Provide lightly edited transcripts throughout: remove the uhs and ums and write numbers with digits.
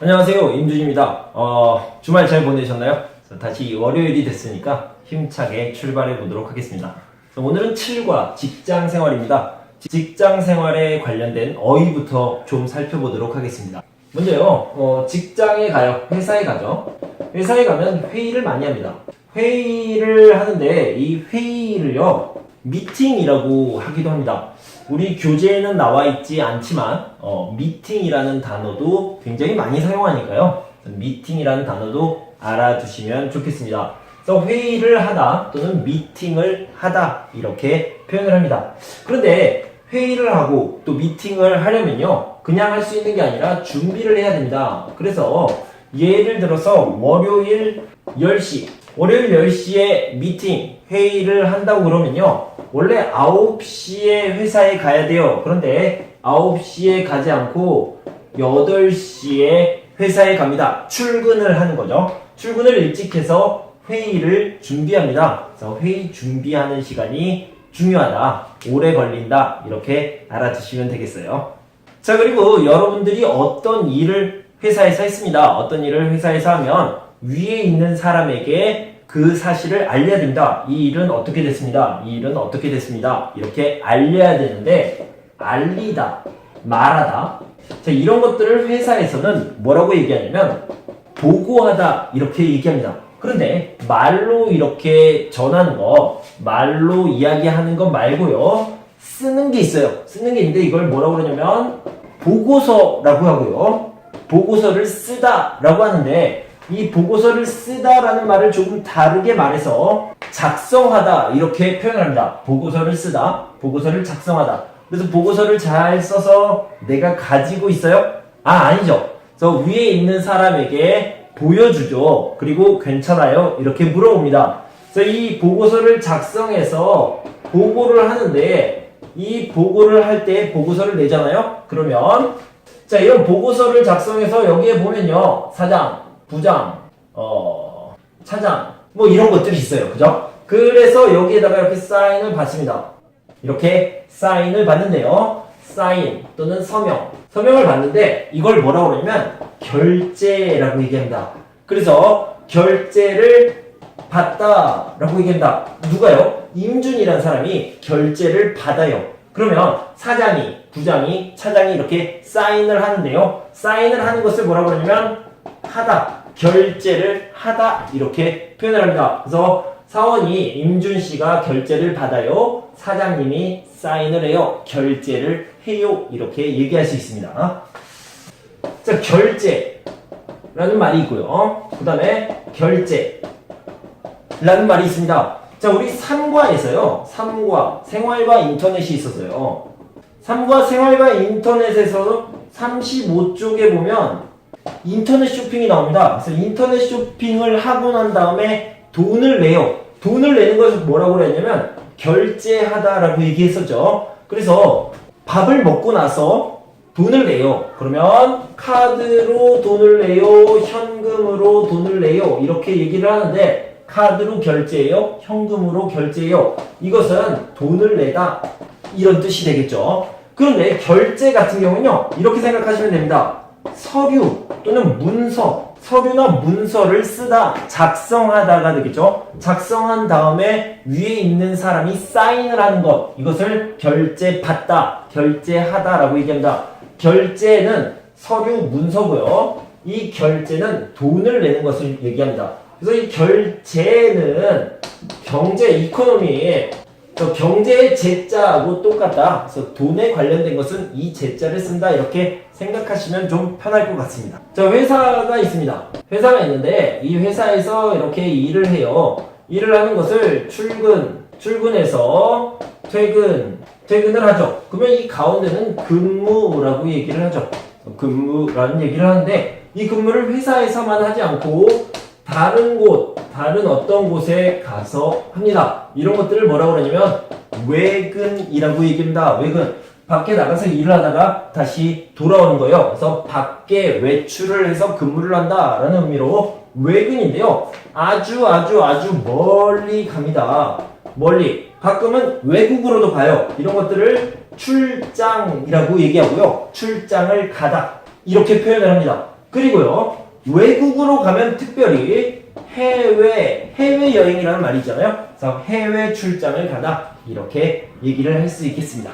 안녕하세요, 임준입니다. 주말 잘 보내셨나요? 다시 월요일이 됐으니까 힘차게 출발해 보도록 하겠습니다. 오늘은 7과 직장 생활입니다. 직장 생활에 관련된 어휘부터 좀 살펴보도록 하겠습니다. 먼저요, 직장에 가요. 회사에 가죠. 회사에 가면 회의를 많이 합니다. 회의를 하는데 이 회의를요, 미팅이라고 하기도 합니다. 우리 교재에는 나와 있지 않지만 미팅이라는 단어도 굉장히 많이 사용하니까요. 미팅이라는 단어도 알아두시면 좋겠습니다. 그래서 회의를 하다 또는 미팅을 하다 이렇게 표현을 합니다. 그런데 회의를 하고 또 미팅을 하려면요, 그냥 할 수 있는 게 아니라 준비를 해야 됩니다. 그래서 예를 들어서 월요일 10시에 미팅, 회의를 한다고 그러면요, 원래 9시에 회사에 가야 돼요. 그런데 9시에 가지 않고 8시에 회사에 갑니다. 출근을 하는 거죠. 출근을 일찍 해서 회의를 준비합니다. 그래서 회의 준비하는 시간이 중요하다, 오래 걸린다, 이렇게 알아두시면 되겠어요. 자, 그리고 여러분들이 어떤 일을 회사에서 했습니다. 어떤 일을 회사에서 하면 위에 있는 사람에게 그 사실을 알려야 됩니다. 이 일은 어떻게 됐습니다. 이 일은 어떻게 됐습니다. 이렇게 알려야 되는데, 알리다, 말하다. 자, 이런 것들을 회사에서는 뭐라고 얘기하냐면 보고하다 이렇게 얘기합니다. 그런데 말로 이렇게 전하는 거, 말로 이야기하는 거 말고요, 쓰는 게 있어요. 쓰는 게 있는데 이걸 뭐라고 그러냐면 보고서라고 하고요, 보고서를 쓰다 라고 하는데, 이 보고서를 쓰다라는 말을 조금 다르게 말해서 작성하다 이렇게 표현을 합니다. 보고서를 쓰다, 보고서를 작성하다. 그래서 보고서를 잘 써서 내가 가지고 있어요? 아니죠. 그래서 위에 있는 사람에게 보여주죠. 그리고 괜찮아요? 이렇게 물어봅니다. 그래서 이 보고서를 작성해서 보고를 하는데, 이 보고를 할 때 보고서를 내잖아요? 그러면 자, 이런 보고서를 작성해서 여기에 보면요, 사장, 부장, 차장, 뭐 이런 것들이 있어요. 그죠? 그래서 여기에다가 이렇게 사인을 받습니다. 이렇게 사인을 받는데요, 사인 또는 서명을 받는데 이걸 뭐라고 그러냐면 결제라고 얘기합니다. 그래서 결제를 받다라고 얘기합니다. 누가요? 임준이라는 사람이 결제를 받아요. 그러면 사장이, 부장이, 차장이 이렇게 사인을 하는데요, 사인을 하는 것을 뭐라고 그러냐면 하다, 결제를 하다 이렇게 표현을 합니다. 그래서 사원이 임준씨가 결제를 받아요, 사장님이 사인을 해요, 결제를 해요, 이렇게 얘기할 수 있습니다. 자, 결제라는 말이 있고요, 그 다음에 결제라는 말이 있습니다. 자, 우리 3과에서요, 3과 생활과 인터넷이 있었어요. 3과 생활과 인터넷에서 35쪽에 보면 인터넷 쇼핑이 나옵니다. 그래서 인터넷 쇼핑을 하고 난 다음에 돈을 내요. 돈을 내는 것을 뭐라고 그랬냐면 결제하다라고 얘기했었죠. 그래서 밥을 먹고 나서 돈을 내요. 그러면 카드로 돈을 내요, 현금으로 돈을 내요, 이렇게 얘기를 하는데, 카드로 결제해요, 현금으로 결제해요, 이것은 돈을 내다 이런 뜻이 되겠죠. 그런데 결제 같은 경우는요, 이렇게 생각하시면 됩니다. 서류 또는 문서, 서류나 문서를 쓰다, 작성하다가 되겠죠. 작성한 다음에 위에 있는 사람이 사인을 하는 것, 이것을 결제받다, 결제하다라고 얘기합니다. 결제는 서류, 문서고요, 이 결제는 돈을 내는 것을 얘기합니다. 그래서 이 결제는 경제, 이코노미에 경제의 제자하고 똑같다. 그래서 돈에 관련된 것은 이 제자를 쓴다, 이렇게 생각하시면 좀 편할 것 같습니다. 자, 회사가 있습니다. 회사가 있는데 이 회사에서 이렇게 일을 해요. 일을 하는 것을 출근해서 퇴근을 하죠. 그러면 이 가운데는 근무라고 얘기를 하죠. 근무라는 얘기를 하는데, 이 근무를 회사에서만 하지 않고 다른 곳, 다른 어떤 곳에 가서 합니다. 이런 것들을 뭐라고 그러냐면 외근이라고 얘기합니다. 외근. 밖에 나가서 일을 하다가 다시 돌아오는 거예요. 그래서 밖에 외출을 해서 근무를 한다라는 의미로 외근인데요, 아주 멀리 갑니다. 멀리. 가끔은 외국으로도 가요. 이런 것들을 출장이라고 얘기하고요, 출장을 가다 이렇게 표현을 합니다. 그리고요, 외국으로 가면 특별히 해외 여행이라는 말이 있잖아요. 그래서 해외 출장을 가다 이렇게 얘기를 할 수 있겠습니다.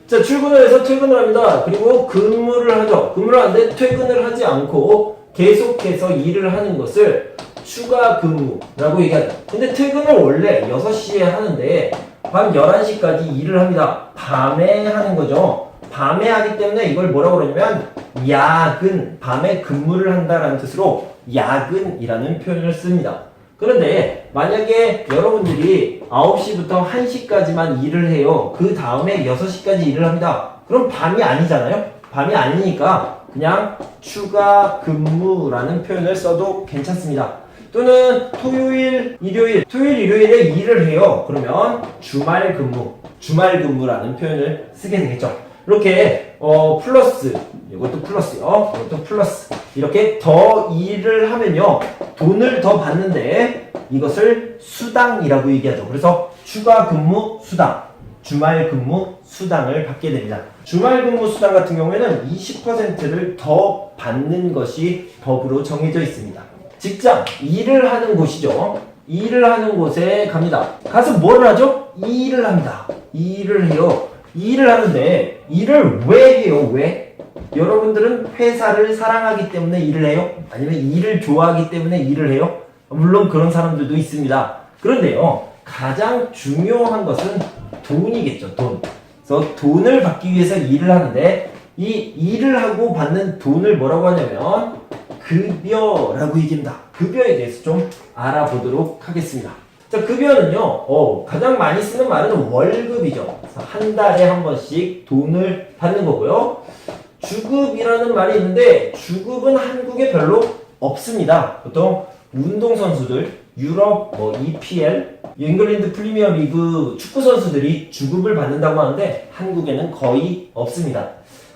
자, 출근을 해서 퇴근을 합니다. 그리고 근무를 하죠. 근무를 하는데 퇴근을 하지 않고 계속해서 일을 하는 것을 추가 근무라고 얘기하죠. 근데 퇴근을 원래 6시에 하는데 밤 11시까지 일을 합니다. 밤에 하는 거죠. 밤에 하기 때문에 이걸 뭐라고 그러냐면 야근, 밤에 근무를 한다라는 뜻으로 야근이라는 표현을 씁니다. 그런데 만약에 여러분들이 9시부터 1시까지만 일을 해요. 그 다음에 6시까지 일을 합니다. 그럼 밤이 아니잖아요. 밤이 아니니까 그냥 추가 근무라는 표현을 써도 괜찮습니다. 또는 토요일, 일요일에 일을 해요. 그러면 주말 근무라는 표현을 쓰게 되겠죠. 이렇게 플러스, 이것도 플러스요. 이것도 플러스. 이렇게 더 일을 하면요, 돈을 더 받는데 이것을 수당이라고 얘기하죠. 그래서 추가 근무 수당, 주말 근무 수당을 받게 됩니다. 주말 근무 수당 같은 경우에는 20%를 더 받는 것이 법으로 정해져 있습니다. 직장, 일을 하는 곳이죠. 일을 하는 곳에 갑니다. 가서 뭘 하죠? 일을 합니다. 일을 해요. 일을 하는데 일을 왜 해요? 왜? 여러분들은 회사를 사랑하기 때문에 일을 해요? 아니면 일을 좋아하기 때문에 일을 해요? 물론 그런 사람들도 있습니다. 그런데요, 가장 중요한 것은 돈이겠죠. 돈. 그래서 돈을 받기 위해서 일을 하는데 이 일을 하고 받는 돈을 뭐라고 하냐면 급여라고 얘기합니다. 급여에 대해서 좀 알아보도록 하겠습니다. 자, 급여는요, 가장 많이 쓰는 말은 월급이죠. 한 달에 한 번씩 돈을 받는 거고요. 주급이라는 말이 있는데, 주급은 한국에 별로 없습니다. 보통 운동선수들, 유럽, EPL, 잉글랜드 프리미어 리그 축구 선수들이 주급을 받는다고 하는데, 한국에는 거의 없습니다.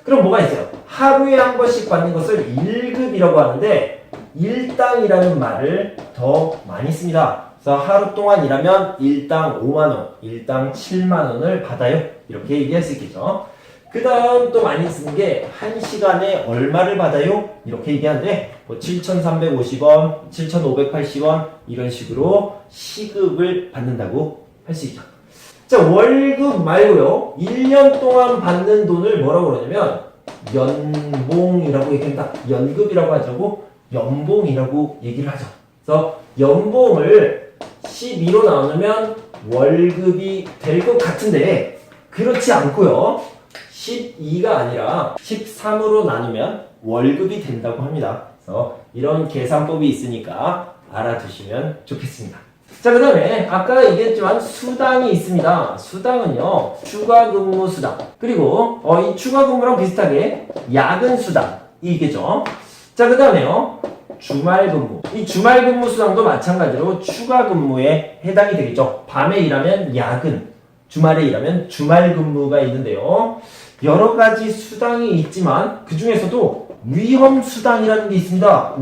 그럼 뭐가 있어요? 하루에 한 번씩 받는 것을 일급이라고 하는데, 일당이라는 말을 더 많이 씁니다. 그래서 하루 동안 일하면 일당 5만원, 일당 7만원을 받아요. 이렇게 얘기할 수 있겠죠. 그 다음 또 많이 쓰는 게 1시간에 얼마를 받아요? 이렇게 얘기하는데 7,350원, 7,580원 이런 식으로 시급을 받는다고 할 수 있죠. 자, 월급 말고요. 1년 동안 받는 돈을 뭐라고 그러냐면 연봉이라고 얘기합니다. 연급이라고 하지 않고 연봉이라고 얘기를 하죠. 그래서 연봉을 12로 나누면 월급이 될 것 같은데 그렇지 않고요. 12가 아니라 13으로 나누면 월급이 된다고 합니다. 그래서 이런 계산법이 있으니까 알아두시면 좋겠습니다. 자, 그 다음에 아까 얘기했지만 수당이 있습니다. 수당은요, 추가 근무 수당, 그리고 이 추가 근무랑 비슷하게 야근 수당이 있겠죠. 자, 그 다음에요, 주말 근무. 이 주말 근무 수당도 마찬가지로 추가 근무에 해당이 되겠죠. 밤에 일하면 야근, 주말에 일하면 주말 근무가 있는데요. 여러 가지 수당이 있지만 그 중에서도 위험 수당이라는 게 있습니다.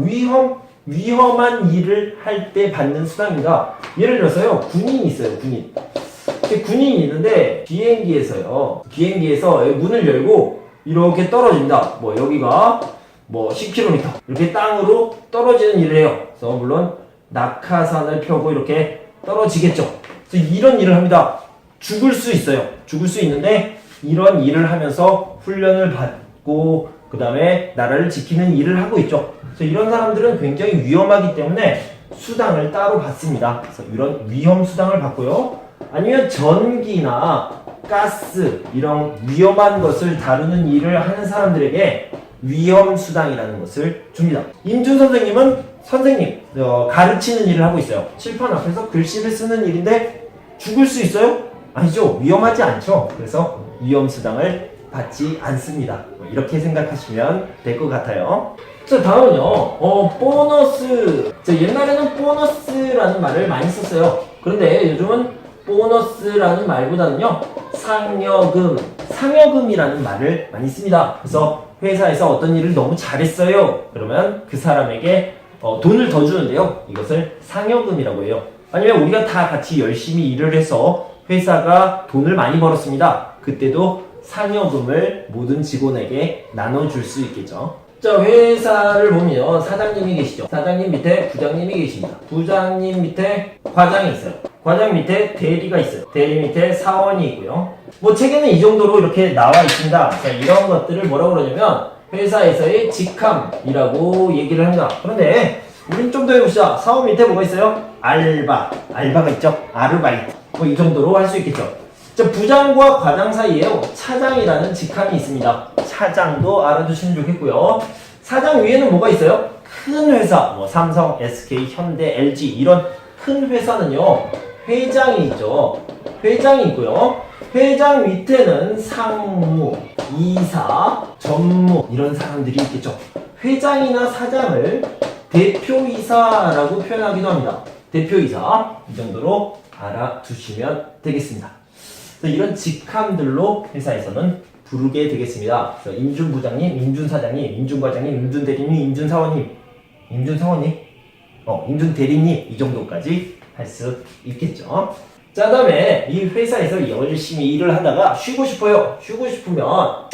위험한 일을 할 때 받는 수당입니다. 예를 들어서요, 군인이 있어요. 군인이 있는데 비행기에서 문을 열고 이렇게 떨어집니다. 여기가 10km 이렇게 땅으로 떨어지는 일을 해요. 그래서 물론 낙하산을 펴고 이렇게 떨어지겠죠. 그래서 이런 일을 합니다. 죽을 수 있어요. 죽을 수 있는데 이런 일을 하면서 훈련을 받고 그 다음에 나라를 지키는 일을 하고 있죠. 그래서 이런 사람들은 굉장히 위험하기 때문에 수당을 따로 받습니다. 그래서 이런 위험 수당을 받고요. 아니면 전기나 가스 이런 위험한 것을 다루는 일을 하는 사람들에게 위험 수당이라는 것을 줍니다. 임준 선생님은 가르치는 일을 하고 있어요. 칠판 앞에서 글씨를 쓰는 일인데 죽을 수 있어요? 아니죠. 위험하지 않죠. 그래서 위험 수당을 받지 않습니다. 이렇게 생각하시면 될 것 같아요. 자, 다음은요, 보너스. 자, 옛날에는 보너스라는 말을 많이 썼어요. 그런데 요즘은 보너스라는 말보다는요, 상여금이라는 말을 많이 씁니다. 그래서 회사에서 어떤 일을 너무 잘했어요. 그러면 그 사람에게 돈을 더 주는데요. 이것을 상여금이라고 해요. 아니면 우리가 다 같이 열심히 일을 해서 회사가 돈을 많이 벌었습니다. 그때도 상여금을 모든 직원에게 나눠줄 수 있겠죠. 자, 회사를 보면 사장님이 계시죠. 사장님 밑에 부장님이 계십니다. 부장님 밑에 과장이 있어요. 과장 밑에 대리가 있어요. 대리 밑에 사원이 있고요. 뭐 책에는 이 정도로 이렇게 나와 있습니다. 자, 이런 것들을 뭐라고 그러냐면 회사에서의 직함이라고 얘기를 합니다. 그런데 우린 좀 더 해봅시다. 사원 밑에 뭐가 있어요? 알바가 있죠. 아르바이트. 뭐 이 정도로 할 수 있겠죠. 자, 부장과 과장 사이에 차장이라는 직함이 있습니다. 차장도 알아두시면 좋겠고요. 사장 위에는 뭐가 있어요? 큰 회사, 뭐 삼성, SK, 현대, LG 이런 큰 회사는요. 회장이 있죠. 회장이 있고요. 회장 밑에는 상무, 이사, 전무 이런 사람들이 있겠죠. 회장이나 사장을 대표이사라고 표현하기도 합니다. 대표이사 이 정도로 알아두시면 되겠습니다. 이런 직함들로 회사에서는 부르게 되겠습니다. 임준부장님, 임준사장님, 임준과장님, 임준대리님, 임준사원님, 임준대리님 이 정도까지 할 수 있겠죠. 자, 다음에 이 회사에서 열심히 일을 하다가 쉬고 싶어요. 쉬고 싶으면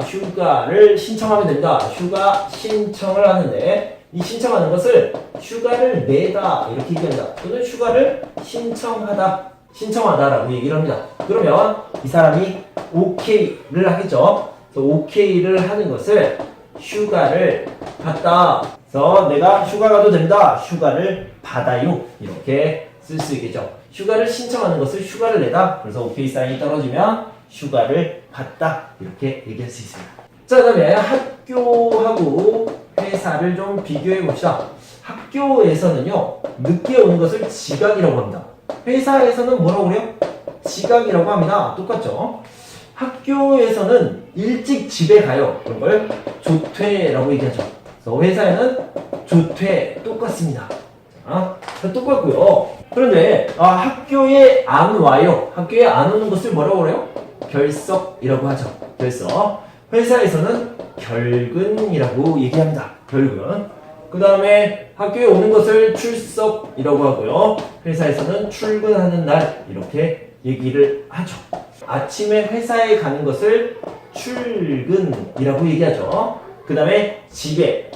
휴가를 신청하면 됩니다. 휴가 신청을 하는데 이 신청하는 것을 휴가를 내다 이렇게 얘기합니다. 또는 휴가를 신청하다라고 얘기를 합니다. 그러면 이 사람이 OK를 하겠죠. 그래서 OK를 하는 것을 휴가를 받다. 그래서 내가 휴가 가도 됩니다. 휴가를 받아요. 이렇게 쓸 수 있겠죠. 휴가를 신청하는 것을 휴가를 내다. 그래서 OK 사인이 떨어지면 휴가를 받다. 이렇게 얘기할 수 있습니다. 자, 그다음에 학교하고 회사를 좀 비교해 봅시다. 학교에서는요, 늦게 오는 것을 지각이라고 합니다. 회사에서는 뭐라고 그래요? 지각이라고 합니다. 똑같죠? 학교에서는 일찍 집에 가요. 그런 걸 조퇴라고 얘기하죠. 그래서 회사에는 조퇴 똑같습니다. 자, 똑같고요. 그런데 학교에 안 와요. 학교에 안 오는 것을 뭐라고 그래요? 결석이라고 하죠. 결석. 회사에서는 결근이라고 얘기합니다. 결근. 그 다음에 학교에 오는 것을 출석이라고 하고요. 회사에서는 출근하는 날 이렇게 얘기를 하죠. 아침에 회사에 가는 것을 출근이라고 얘기하죠. 그 다음에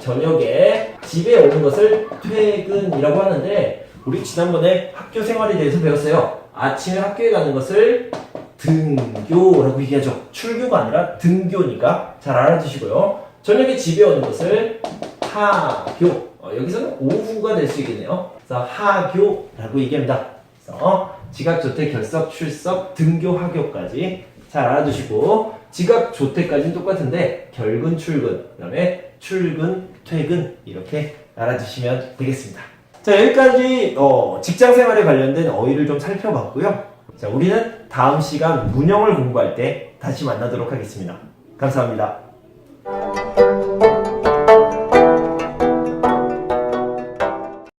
저녁에 집에 오는 것을 퇴근이라고 하는데 우리 지난번에 학교 생활에 대해서 배웠어요. 아침에 학교에 가는 것을 등교라고 얘기하죠. 출교가 아니라 등교니까 잘 알아두시고요. 저녁에 집에 오는 것을 하교. 여기서는 오후가 될 수 있겠네요. 그래서 하교라고 얘기합니다. 그래서 지각, 조퇴, 결석, 출석, 등교, 하교까지 잘 알아두시고 지각, 조퇴까지는 똑같은데 결근, 출근, 그 다음에 출근, 퇴근 이렇게 알아두시면 되겠습니다. 자, 여기까지 직장생활에 관련된 어휘를 좀 살펴봤고요. 자, 우리는 다음 시간 문형을 공부할 때 다시 만나도록 하겠습니다. 감사합니다.